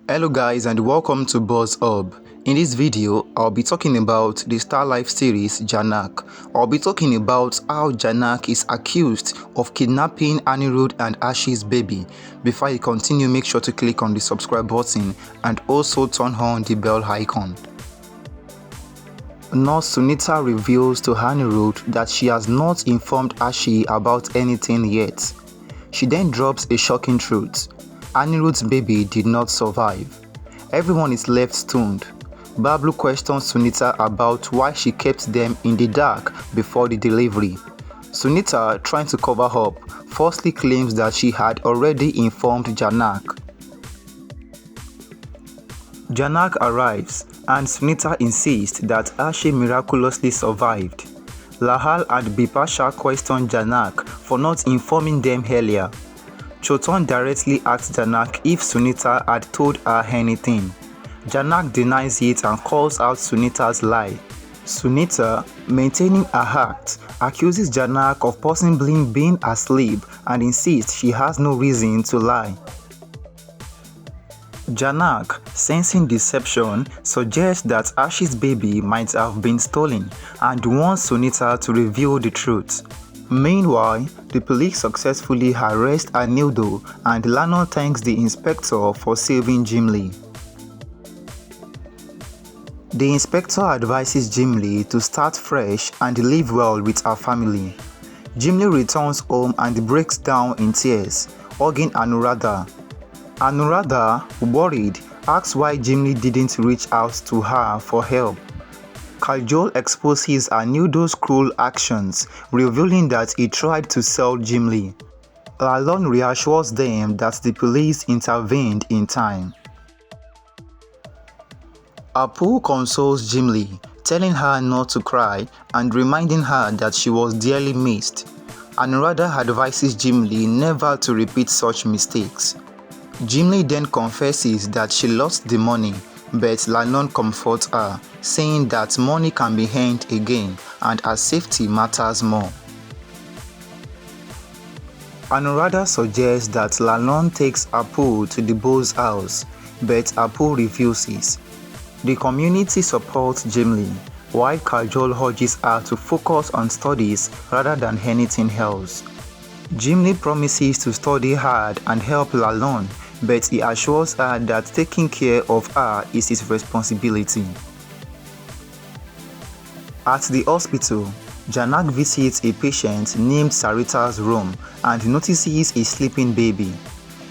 Hello guys and welcome to Buzz Hub. In this video, I'll be talking about the Star Life series Jhanak. I'll be talking about how Jhanak is accused of kidnapping Anindo and Arshi's baby. Before I continue, make sure to click on the subscribe button and also turn on the bell icon. Nurse Sunita reveals to Anindo that she has not informed Arshi about anything yet. She then drops a shocking truth. Anirudh's baby did not survive. Everyone is left stunned. Bablu questions Sunita about why she kept them in the dark before the delivery. Sunita, trying to cover up, falsely claims that she had already informed Jhanak. Jhanak arrives and Sunita insists that Arshi miraculously survived. Lahal and Bipasha question Jhanak for not informing them earlier. Choton directly asks Jhanak if Sunita had told her anything. Jhanak denies it and calls out Sunita's lie. Sunita, maintaining her act, accuses Jhanak of possibly being asleep and insists she has no reason to lie. Jhanak, sensing deception, suggests that Arshi's baby might have been stolen and wants Sunita to reveal the truth. Meanwhile, the police successfully arrest Anindo and Lano thanks the inspector for saving Jhimli. The inspector advises Jhimli to start fresh and live well with her family. Jhimli returns home and breaks down in tears, hugging Anuradha. Anuradha, worried, asks why Jhimli didn't reach out to her for help. Kajol exposes Anindo's cruel actions, revealing that he tried to sell Jhimli. Lalon reassures them that the police intervened in time. Apu consoles Jhimli, telling her not to cry and reminding her that she was dearly missed. Anuradha advises Jhimli never to repeat such mistakes. Jhimli then confesses that she lost the money, but Lalon comforts her, saying that money can be earned again and her safety matters more. Anuradha suggests that Lalon takes Apu to the boss house, but Apu refuses. The community supports Jhimli, while Kajol urges her to focus on studies rather than anything else. Jhimli promises to study hard and help Lalon, but he assures her that taking care of her is his responsibility. At the hospital, Jhanak visits a patient named Sarita's room and notices a sleeping baby.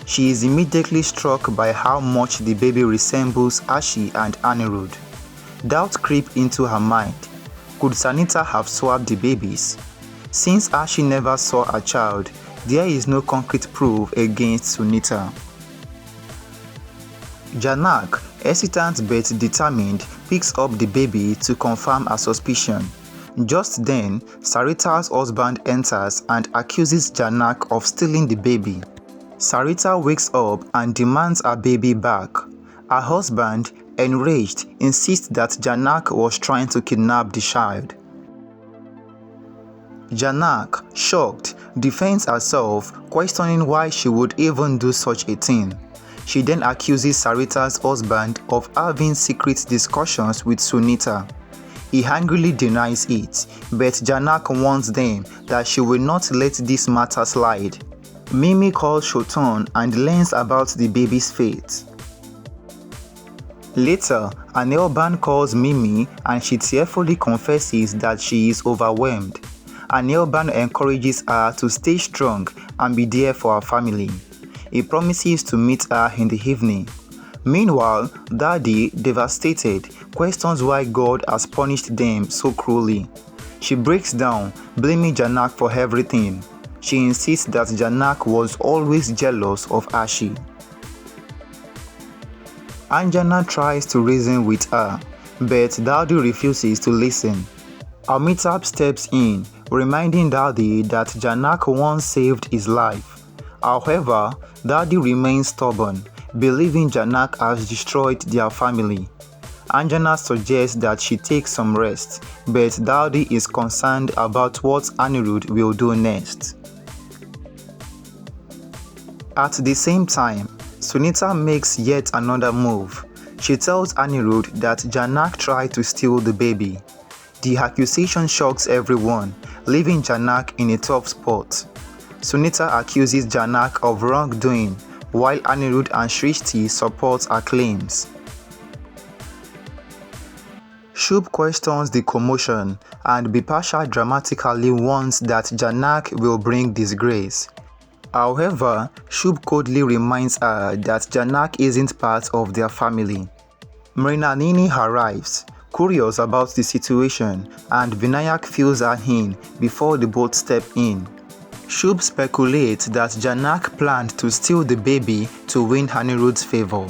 She is immediately struck by how much the baby resembles Arshi and Anirudh. Doubt creeps into her mind. Could Sunita have swapped the babies? Since Arshi never saw a child, there is no concrete proof against Sunita. Jhanak, hesitant but determined, picks up the baby to confirm her suspicion. Just then, Sarita's husband enters and accuses Jhanak of stealing the baby. Sarita wakes up and demands her baby back. Her husband, enraged, insists that Jhanak was trying to kidnap the child. Jhanak, shocked, defends herself, questioning why she would even do such a thing. She then accuses Sarita's husband of having secret discussions with Sunita. He angrily denies it, but Jhanak warns them that she will not let this matter slide. Mimi calls Shoton and learns about the baby's fate. Later, Anelban calls Mimi and she tearfully confesses that she is overwhelmed. Anelban encourages her to stay strong and be there for her family. He promises to meet her in the evening. Meanwhile, Daddy, devastated, questions why God has punished them so cruelly. She breaks down, blaming Jhanak for everything. She insists that Jhanak was always jealous of Arshi. Anjana tries to reason with her, but Daddy refuses to listen. Amitabh steps in, reminding Daddy that Jhanak once saved his life. However, Daddy remains stubborn, believing Jhanak has destroyed their family. Anjana suggests that she take some rest, but Daddy is concerned about what Anirudh will do next. At the same time, Sunita makes yet another move. She tells Anirudh that Jhanak tried to steal the baby. The accusation shocks everyone, leaving Jhanak in a tough spot. Sunita accuses Jhanak of wrongdoing, while Anirudh and Shrishti support her claims. Shubh questions the commotion, and Bipasha dramatically warns that Jhanak will bring disgrace. However, Shubh coldly reminds her that Jhanak isn't part of their family. Mrinalini arrives, curious about the situation, and Vinayak fills her in before the both step in. Shubh speculates that Jhanak planned to steal the baby to win Anirudh's favor.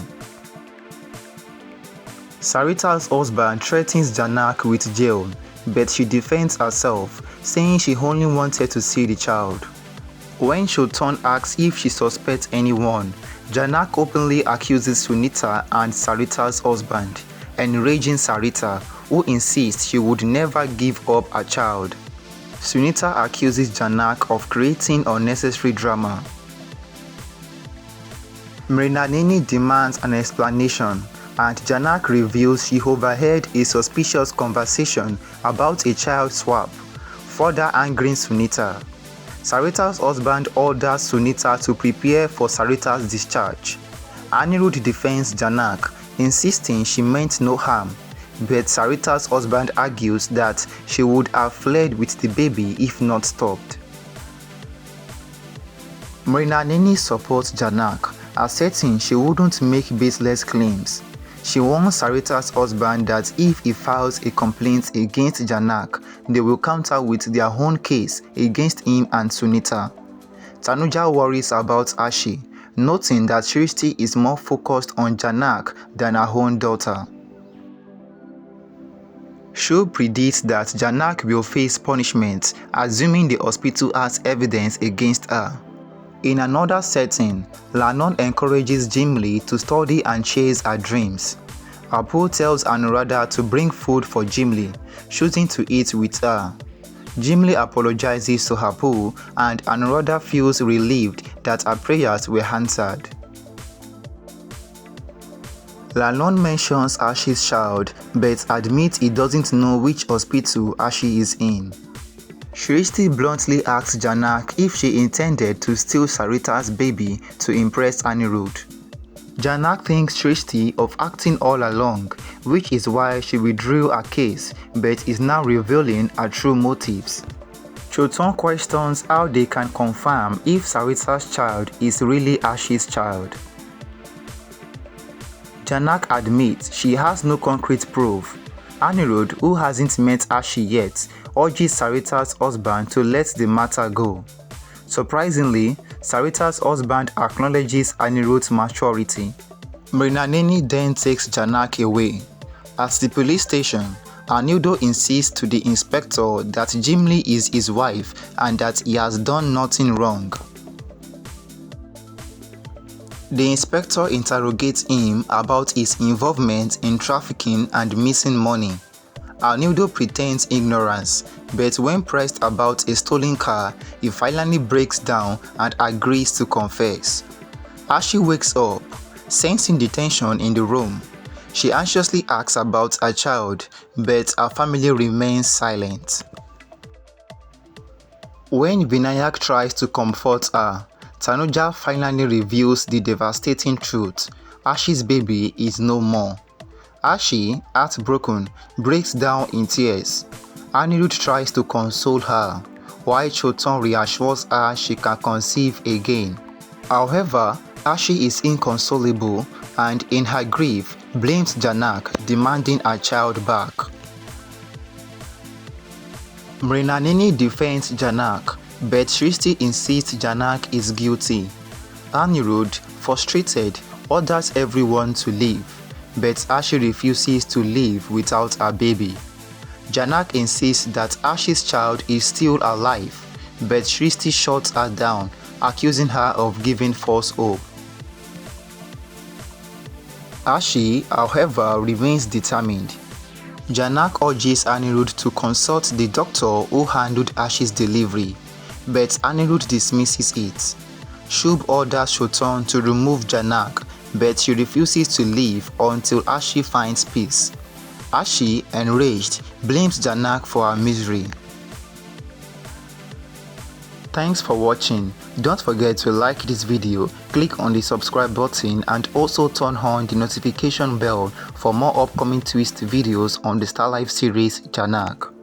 Sarita's husband threatens Jhanak with jail, but she defends herself, saying she only wanted to see the child. When Shotan asks if she suspects anyone, Jhanak openly accuses Sunita and Sarita's husband, enraging Sarita, who insists she would never give up her child. Sunita accuses Jhanak of creating unnecessary drama. Mrinalini demands an explanation, and Jhanak reveals she overheard a suspicious conversation about a child swap, further angering Sunita. Sarita's husband orders Sunita to prepare for Sarita's discharge. Anirudh defends Jhanak, insisting she meant no harm, but Sarita's husband argues that she would have fled with the baby if not stopped. Mrinalini supports Jhanak, asserting she wouldn't make baseless claims. She warns Sarita's husband that if he files a complaint against Jhanak, they will counter with their own case against him and Sunita. Tanuja worries about Arshi, noting that Shrishti is more focused on Jhanak than her own daughter. Shubh predicts that Jhanak will face punishment, assuming the hospital has evidence against her. In another setting, Lanon encourages Jhimli to study and chase her dreams. Apu tells Anuradha to bring food for Jhimli, choosing to eat with her. Jhimli apologizes to Apu, and Anuradha feels relieved that her prayers were answered. Lanon mentions Arshi's child, but admits he doesn't know which hospital Arshi is in. Shrishti bluntly asks Jhanak if she intended to steal Sarita's baby to impress Anirudh. Jhanak thinks Shrishti of acting all along, which is why she withdrew her case, but is now revealing her true motives. Shotan questions how they can confirm if Sarita's child is really Arshi's child. Jhanak admits she has no concrete proof. Anirudh, who hasn't met Arshi yet, urges Sarita's husband to let the matter go. Surprisingly, Sarita's husband acknowledges Anirudh's maturity. Mrinalini then takes Jhanak away. At the police station, Anindo insists to the inspector that Jhimli is his wife and that he has done nothing wrong. The inspector interrogates him about his involvement in trafficking and missing money. Anindo pretends ignorance, but when pressed about a stolen car, he finally breaks down and agrees to confess. Arshi wakes up, sensing the tension in the room. She anxiously asks about her child, but her family remains silent. When Vinayak tries to comfort her, Tanuja finally reveals the devastating truth: Arshi's baby is no more. Arshi, heartbroken, breaks down in tears. Anirudh tries to console her, while Shotan reassures her she can conceive again. However, Arshi is inconsolable and, in her grief, blames Jhanak, demanding her child back. Mrinalini defends Jhanak, but Shrishti insists Jhanak is guilty. Anirudh, frustrated, orders everyone to leave, but Arshi refuses to leave without her baby. Jhanak insists that Arshi's child is still alive, but Shrishti shuts her down, accusing her of giving false hope. Arshi, however, remains determined. Jhanak urges Anirudh to consult the doctor who handled Arshi's delivery, but Anirudh dismisses it. Shubh orders Shotan to remove Jhanak but she refuses to leave until Arshi finds peace. Arshi, enraged, blames Jhanak for her misery. Thanks for watching. Don't forget to like this video, click on the subscribe button and also turn on the notification bell for more upcoming twist videos on the Star Life series Jhanak.